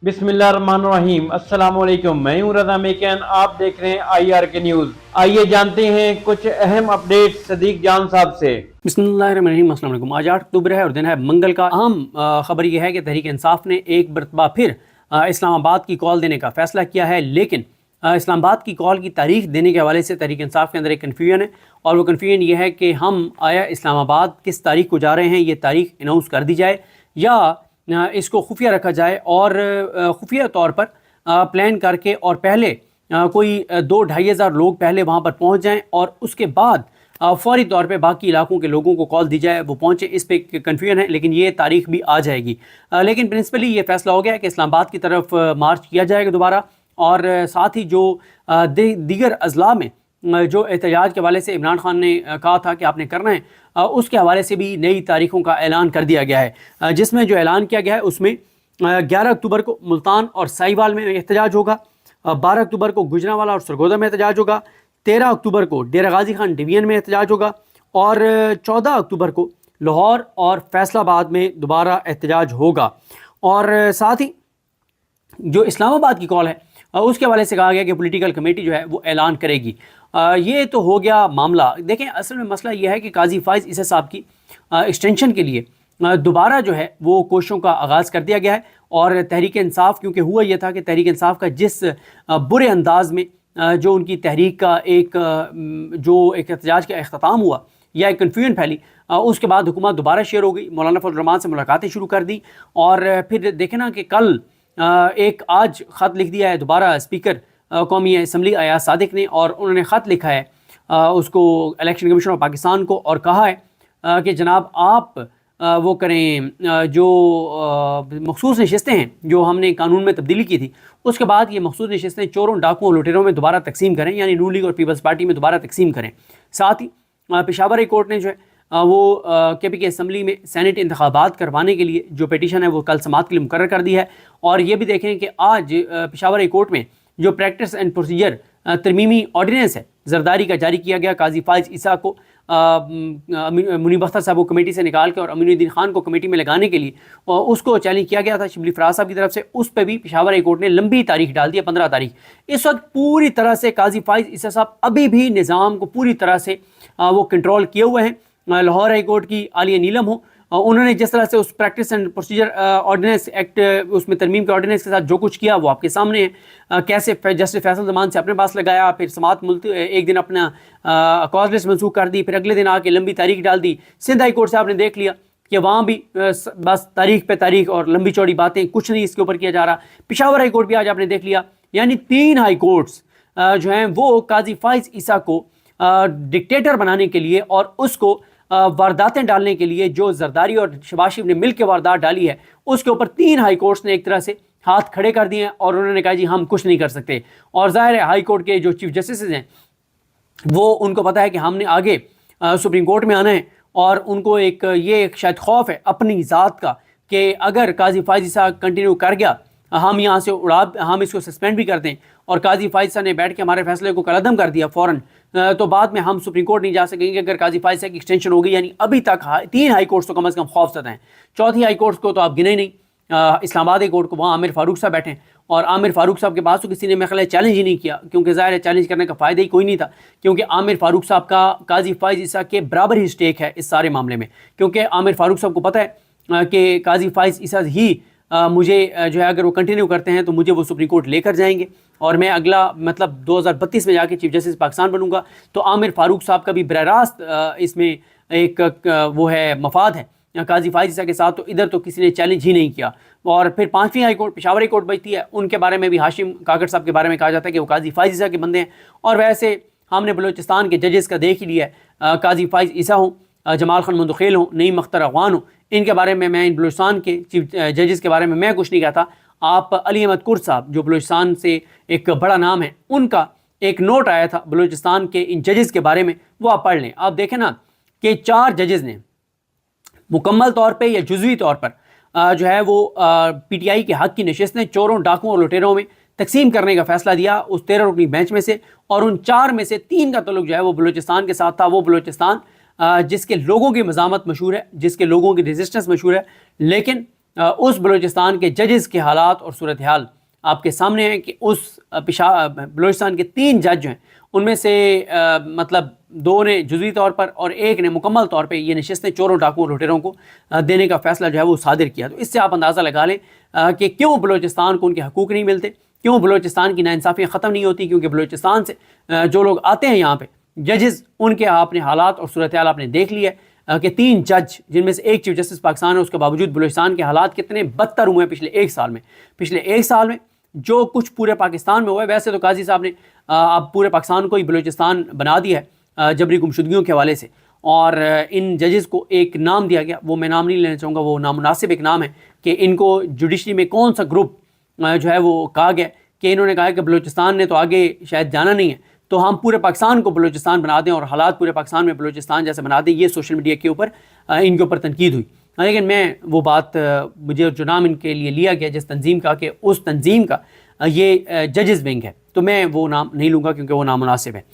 बिस्मिल्लाहिर्रहमानिर्रहीम। अस्सलाम वालेकुम। मैं हूं रज़ा मेकन, आप देख रहे हैं IRK न्यूज़। आइए जानते हैं कुछ अहम अपडेट सदीक जान साहब से। बिस्मिल्लाहिर्रहमानिर्रहीम। अस्सलाम वालेकुम। आज 8 अक्टूबर है और दिन है मंगल का। अहम खबर यह है कि तहरीक इंसाफ ने एक मरतबा फिर इस्लामाबाद की कॉल देने का फैसला किया है, लेकिन इस्लामाबाद की कॉल की तारीख देने के हवाले से तहरीक इंसाफ के अंदर एक कन्फ्यूजन है। और वो कन्फ्यूजन ये है कि हम आया इस्लामाबाद किस तारीख को जा रहे हैं, ये तारीख अनाउंस कर दी जाए या इसको खुफिया रखा जाए और खुफिया तौर पर प्लान करके और पहले कोई 2-2.5 हज़ार लोग पहले वहाँ पर पहुँच जाएँ और उसके बाद फौरी तौर पे बाकी इलाकों के लोगों को कॉल दी जाए, वो पहुँचे। इस पे कन्फ्यूजन है, लेकिन ये तारीख भी आ जाएगी। लेकिन प्रिंसिपली ये फैसला हो गया है कि इस्लामाबाद की तरफ मार्च किया जाएगा दोबारा। और साथ ही जो दीगर अजला में जो एहतजाज के हवाले से इमरान खान ने कहा था कि आपने करना है, उसके हवाले से भी नई तारीखों का ऐलान कर दिया गया है, जिसमें जो ऐलान किया गया है उसमें 11 अक्टूबर को मुल्तान और साहिवाल में एहतजाज होगा, 12 अक्टूबर को गुजरांवाला और सरगोदा में एहतजाज होगा, 13 अक्टूबर को डेरा गाजी खान डिवीजन में एहतजाज होगा और 14 अक्टूबर को लाहौर और फैसलाबाद में दोबारा एहतजाज होगा। और साथ ही जो इस्लामाबाद की कॉल है उसके हवाले से कहा गया कि पॉलिटिकल कमेटी जो है वो ऐलान करेगी। ये तो हो गया मामला। देखें, असल में मसला ये है कि काजी फाइज़ ईसा साहब की एक्सटेंशन के लिए दोबारा जो है वो कोशिशों का आगाज़ कर दिया गया है। और तहरीक इंसाफ, क्योंकि हुआ ये था कि तहरीक इंसाफ का जिस बुरे अंदाज में जो उनकी तहरीक का एक एहतजाज का अख्ताम हुआ या एक कन्फ्यूजन फैली, उसके बाद हुकूमत दोबारा शेयर हो गई, मौलाना फजल रहमान से मुलाकातें शुरू कर दी। और फिर देखें ना कि कल एक आज ख़त लिख दिया है दोबारा स्पीकर कौमी असम्बली अयाज सादिक ने, और उन्होंने ख़त लिखा है उसको इलेक्शन कमीशन ऑफ पाकिस्तान को, और कहा है कि जनाब आप वो करें, जो मखसूस नशिस्तें हैं जो हमने कानून में तब्दीली की थी, उसके बाद ये मखसूस नशिस्तें चोरों डाकुओं लुटेरों में दोबारा तकसीम करें, यानी नून लीग और पीपल्स पार्टी में दोबारा तकसीम करें। साथ ही पेशावर हाई कोर्ट ने जो है वो KPK असम्बली में सेनेट इंतखाबात करवाने के लिए जो पिटीशन है वो कल समाअत के लिए मुकर्रर कर दी है। और ये भी देखें कि आज पेशावर हाई कोर्ट में जो प्रैक्टिस एंड प्रोसीजर तरमीमी ऑर्डिनेंस है जरदारी का जारी किया गया। काजी फाइज़ ईसा को मुनीब अख्तर साहब को कमेटी से निकाल के और अमीनुद्दीन खान को कमेटी में लगाने के लिए उसको चैलेंज किया गया था शिबली फराज साहब की तरफ से। उस पर भी पेशावर हाई कोर्ट ने लंबी तारीख डाल दी है, 15 तारीख। इस वक्त पूरी तरह से काजी फाइज़ ईसा साहब अभी भी निज़ाम को पूरी तरह से वो कंट्रोल किए हुए हैं। लाहौर हाई कोर्ट की आलिया नीलम हो, उन्होंने जिस तरह से उस practice and procedure ordinance act उसमें तरमीम के ऑर्डिनेंस के साथ जो कुछ किया वो आपके सामने है। कैसे जस्टिस फैसल जमान से अपने पास लगाया, फिर समाअत एक दिन अपना कॉज लिस्ट मनसूख कर दी, फिर अगले दिन आके लंबी तारीख डाल दी। सिंध हाई कोर्ट से आपने देख लिया कि वहाँ भी बस तारीख पे तारीख और लंबी चौड़ी बातें, कुछ नहीं इसके ऊपर किया जा रहा। पेशावर हाई कोर्ट भी आज आपने देख लिया, यानी 3 हाई कोर्ट्स जो हैं वो काजी फाइज़ ईसा को डिक्टेटर बनाने के लिए और उसको वारदातें डालने के लिए, जो जरदारी और शहबाज शरीफ ने मिलकर वारदात डाली है उसके ऊपर 3 हाई कोर्ट्स ने एक तरह से हाथ खड़े कर दिए हैं और उन्होंने कहा जी हम कुछ नहीं कर सकते। और ज़ाहिर है हाई कोर्ट के जो चीफ जस्टिस हैं वो उनको पता है कि हमने आगे सुप्रीम कोर्ट में आना है, और उनको एक शायद खौफ है अपनी ज़ात का कि अगर काजी फाइज़ ईसा कंटिन्यू कर गया हम यहाँ से हम इसको सस्पेंड भी कर दें और काजी फाइज़ ईसा ने बैठ के हमारे फैसले को कलअदम कर दिया फ़ौरन, तो बाद में हम सुप्रीम कोर्ट नहीं जा सकेंगे अगर काजी फाइज़ ईसा की एक्सटेंशन हो गई। यानी अभी तक 3 हाई कोर्ट्स तो कम से कम खौफज़दा हैं। चौथी हाई कोर्ट को तो आप गिने नहीं, इस्लामाबाद हाई कोर्ट को, वहाँ आमिर फारूक साहब बैठे हैं और आमिर फारूक साहब के पास तो किसी ने मेरे ख्याल चैलेंज ही नहीं किया, क्योंकि ज़ाहिर है चैलेंज करने का फ़ायदा ही कोई नहीं था, क्योंकि आमिर फारूक साहब का काजी फाइज़ ईसा के बराबर ही स्टेक है इस सारे मामले में। क्योंकि आमिर फारूक साहब को पता है कि काजी फाइज़ ईसा ही मुझे जो है अगर वो कंटिन्यू करते हैं तो मुझे वो सुप्रीम कोर्ट लेकर जाएंगे और मैं अगला मतलब 2032 में जाके चीफ जस्टिस पाकिस्तान बनूंगा। तो आमिर फारूक साहब का भी बराह रास्त इसमें एक वो है मफाद है काजी फाइज़ ईसा के साथ, तो इधर तो किसी ने चैलेंज ही नहीं किया। और फिर 5वीं high court Peshawar high court बचती है, उनके बारे में भी हाशिम काकड़ साहब के बारे में कहा जाता है कि वो काजी फाइज़ ईसा के बंदे हैं। और वैसे हमने बलूचिस्तान के जजेस का देख ही लिया है, काजी फाइज़ ईसा हों, जमाल खान मंदखेल हों, नईम अख्तर अगवान हों, इनके बारे में मैं इन बलूचिस्तान के चीफ जजेस के बारे में मैं कुछ नहीं कहता। आप अली अहमद कुर्द साहब जो बलूचिस्तान से एक बड़ा नाम है, उनका एक नोट आया था बलूचिस्तान के इन जजेस के बारे में, वो आप पढ़ लें। आप देखें ना कि 4 जजेस ने मुकम्मल तौर पे या जुज़वी तौर पर जो है वो PTI के हक़ की नशिस्तें चोरों डाकुओं और लुटेरों में तकसीम करने का फ़ैसला दिया उस 13 रुकनी बेंच में से, और उन 4 में से 3 का तल्लुक़ जो है वो बलूचिस्तान के साथ था। वो बलूचिस्तान जिसके लोगों की मज़ामत मशहूर है, जिसके लोगों की रेजिस्टेंस मशहूर है, लेकिन उस बलूचिस्तान के जजेस के हालात और सूरत हाल आपके सामने हैं कि उस बलूचिस्तान के 3 जज जो हैं उनमें से मतलब 2 ने जुज़वी तौर पर और 1 ने मुकम्मल तौर पे ये नशिस्तें चोरों डाकुओं लुटेरों को देने का फ़ैसला जो है वो सादिर किया। तो इससे आप अंदाज़ा लगा लें कि क्यों बलूचिस्तान को उनके हकूक़ नहीं मिलते, क्यों बलूचिस्तान की नाइंसाफ़ियाँ ख़त्म नहीं होती, क्योंकि बलूचिस्तान से जो लोग आते हैं यहाँ पे जजेस, उनके आपने हालात और सूरत हाल आपने देख लिया है कि 3 जज जिनमें से 1 चीफ जस्टिस पाकिस्तान है, उसके बावजूद बलूचिस्तान के हालात कितने बदतर हुए हैं पिछले 1 साल में। पिछले 1 साल में जो कुछ पूरे पाकिस्तान में हुआ है, वैसे तो काजी साहब ने अब पूरे पाकिस्तान को ही बलूचिस्तान बना दिया है जबरी गुमशुदगियों के हवाले से, और इन जजेस को एक नाम दिया गया, वो मैं नाम नहीं लेना चाहूँगा, वो नामुनासिब एक नाम है कि इनको जुडिशरी में कौन सा ग्रुप जो है वो कहा गया कि इन्होंने कहा कि बलूचिस्तान ने तो आगे शायद जाना नहीं है, तो हम पूरे पाकिस्तान को बलूचिस्तान बना दें और हालात पूरे पाकिस्तान में बलूचिस्तान जैसे बना दें। ये सोशल मीडिया के ऊपर इनके ऊपर तनकीद हुई, लेकिन मैं वो बात मुझे जो नाम इनके लिए लिया गया जिस तंजीम का, कि उस तंजीम का ये जजेस विंग है, तो मैं वो नाम नहीं लूँगा क्योंकि वो नामुनासिब है।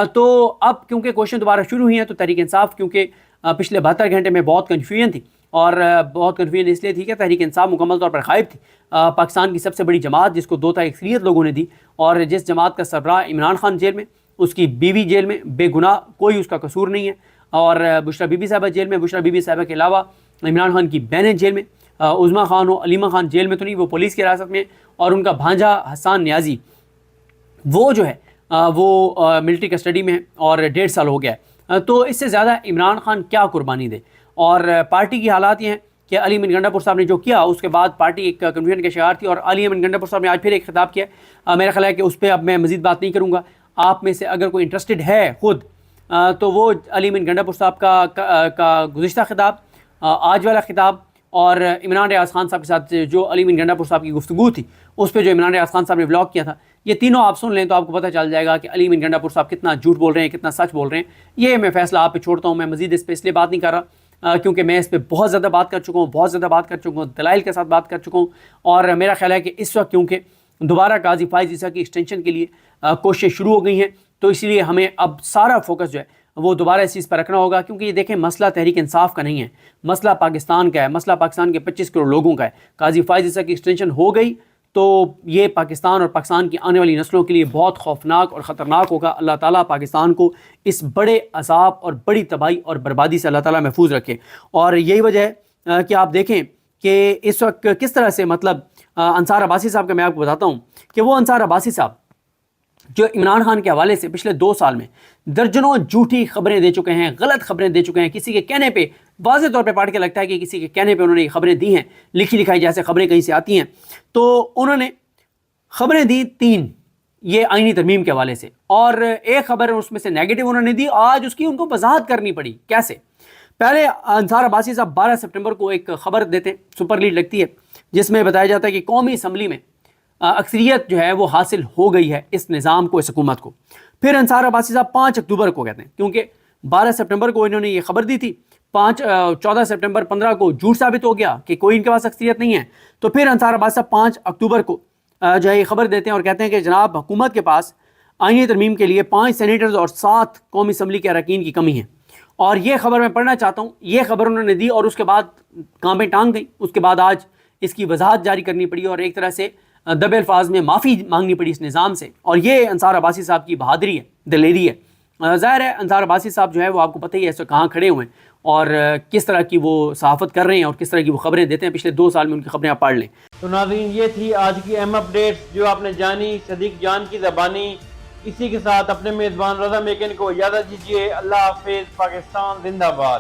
तो अब क्योंकि क्वेश्चन दोबारा शुरू हुई हैं, तो तहरीक इंसाफ क्योंकि पिछले 72 घंटे में बहुत कन्फ्यूजन थी, और बहुत कन्फ्यूजन इसलिए थी कि तहरीक इंसाफ मुकम्मल तौर पर गायब थी। पाकिस्तान की सबसे बड़ी जमात जिसको 2 तारीख अक्सरियत लोगों ने दी, और जिस जमात का सरबराह इमरान खान जेल में, उसकी बीवी जेल में बेगुनाह, कोई उसका कसूर नहीं है, और बुशरा बीबी साहबा जेल में, बुशरा बीबी साहबा के अलावा इमरान खान की बहनें जेल में, उज़मा खान हो, अलीमा खान जेल में तो नहीं, वो पुलिस की हिरासत में, और उनका भांजा हसन नियाजी वो जो है वो मिलिट्री कस्टडी में है और 1.5 साल हो गया है। तो इससे ज़्यादा इमरान खान क्या कुर्बानी दे, और पार्टी की हालात ये हैं कि अली अमीन गंडापुर साहब ने जो किया उसके बाद पार्टी एक कन्फ्यूजन के शिकार थी, और अली अमीन गंडापुर साहब ने आज फिर एक खिताब किया। मेरा ख्याल है कि उस पर अब मैं मज़ीद बात नहीं करूँगा। आप में से अगर कोई इंटरेस्टेड है खुद, तो वो अली अमीन गंडापुर साहब का गुज़िश्ता खिताब, आज वाला खिताब, और इमरान रियाज खान साहब के साथ जो अली अमीन गंडापुर साहब की गुफ्तगू थी उस पर जो इमरान रियाज खान साहब ने व्लॉग किया था, ये तीनों आप सुन लें तो आपको पता चल जाएगा कि अली अमीन गंडापुर साहब कितना झूठ बोल रहे हैं, कितना सच बोल रहे हैं। ये मैं फ़ैसला आप पे छोड़ता हूँ, मैं मज़ीद इस पर इसलिए बात नहीं कर रहा क्योंकि मैं इस पर बहुत ज़्यादा बात कर चुका हूँ, बहुत ज़्यादा बात कर चुका हूँ, दलाइल के साथ बात कर चुका हूँ। और मेरा ख्याल है कि इस वक्त क्योंकि दोबारा काजी फाइज़ ईसा की एक्सटेंशन के लिए कोशिशें शुरू हो गई हैं, तो इसलिए हमें अब सारा फोकस जो है वो दोबारा इस चीज़ पर रखना होगा, क्योंकि ये देखें मसला तहरीक इंसाफ का नहीं है, मसला पाकिस्तान का है, मसला पाकिस्तान के 25 करोड़ लोगों का है। काजी फाइज़ ईसा की एक्सटेंशन हो गई तो ये पाकिस्तान और पाकिस्तान की आने वाली नस्लों के लिए बहुत खौफनाक और ख़तरनाक होगा। अल्लाह ताला पाकिस्तान को इस बड़े अज़ाब और बड़ी तबाही और बर्बादी से अल्लाह ताला महफूज रखे। और यही वजह है कि आप देखें कि इस वक्त किस तरह से मतलब अंसार अब्बासी साहब का मैं आपको बताता हूँ कि वो अंसार अब्बासी साहब जो इमरान खान के हवाले से पिछले 2 साल में दर्जनों झूठी खबरें दे चुके हैं, गलत खबरें दे चुके हैं, किसी के कहने पे वाज़ेह तौर पे पढ़ के लगता है कि किसी के कहने पे उन्होंने ये खबरें दी हैं, लिखी लिखाई जैसे खबरें कहीं से आती हैं। तो उन्होंने खबरें दी 3 ये आईनी तरमीम के हवाले से, और एक खबर उसमें से नेगेटिव उन्होंने दी, आज उसकी उनको वजाहत करनी पड़ी। कैसे? पहले अंसार अब्बासी साहब 12 सितंबर को एक खबर देते, सुपर लीड लगती है, जिसमें बताया जाता है कि कौमी असम्बली में अक्सरियत जो है वो हासिल हो गई है इस निज़ाम को, इस हुकूमत को। फिर अंसार अब्बासी साहब 5 अक्टूबर को कहते हैं, क्योंकि 12 सितंबर को इन्होंने ये खबर दी थी, 14 सितंबर 15 को झूठ साबित हो गया कि कोई इनके पास अक्सरियत नहीं है। तो फिर अंसार अब्बासी साहब 5 अक्टूबर को जो है ये खबर देते हैं और कहते हैं कि जनाब हुकूमत के पास आईनी तरमीम के लिए 5 सेनेटर्स और 7 कौमी असम्बली के अरकान की कमी है। और ये खबर मैं पढ़ना चाहता हूँ, ये खबर उन्होंने दी और उसके बाद कांपे टांग गई। उसके बाद आज इसकी वजाहत जारी करनी पड़ी और एक तरह से दबे अल्फाज में माफ़ी मांगनी पड़ी इस निज़ाम से। और ये अंसार अब्बासी साहब की बहादुरी है, दिलेरी है। ज़ाहिर है अंसार अब्बासी साहब जो है वो आपको पता ही है इस वक्त कहाँ खड़े हुए हैं और किस तरह की वो सहाफ़त कर रहे हैं और किस तरह की वो खबरें देते हैं। पिछले 2 साल में उनकी खबरें आप पढ़ लें। तो नाज़रीन, ये थी आज की अहम अपडेट्स जो आपने जानी सदीक जान की ज़बानी। इसी के साथ अपने मेज़बान रज़ा मेकन को इजाज़त दीजिए। अल्लाह हाफ़िज़। पाकिस्तान जिंदाबाद।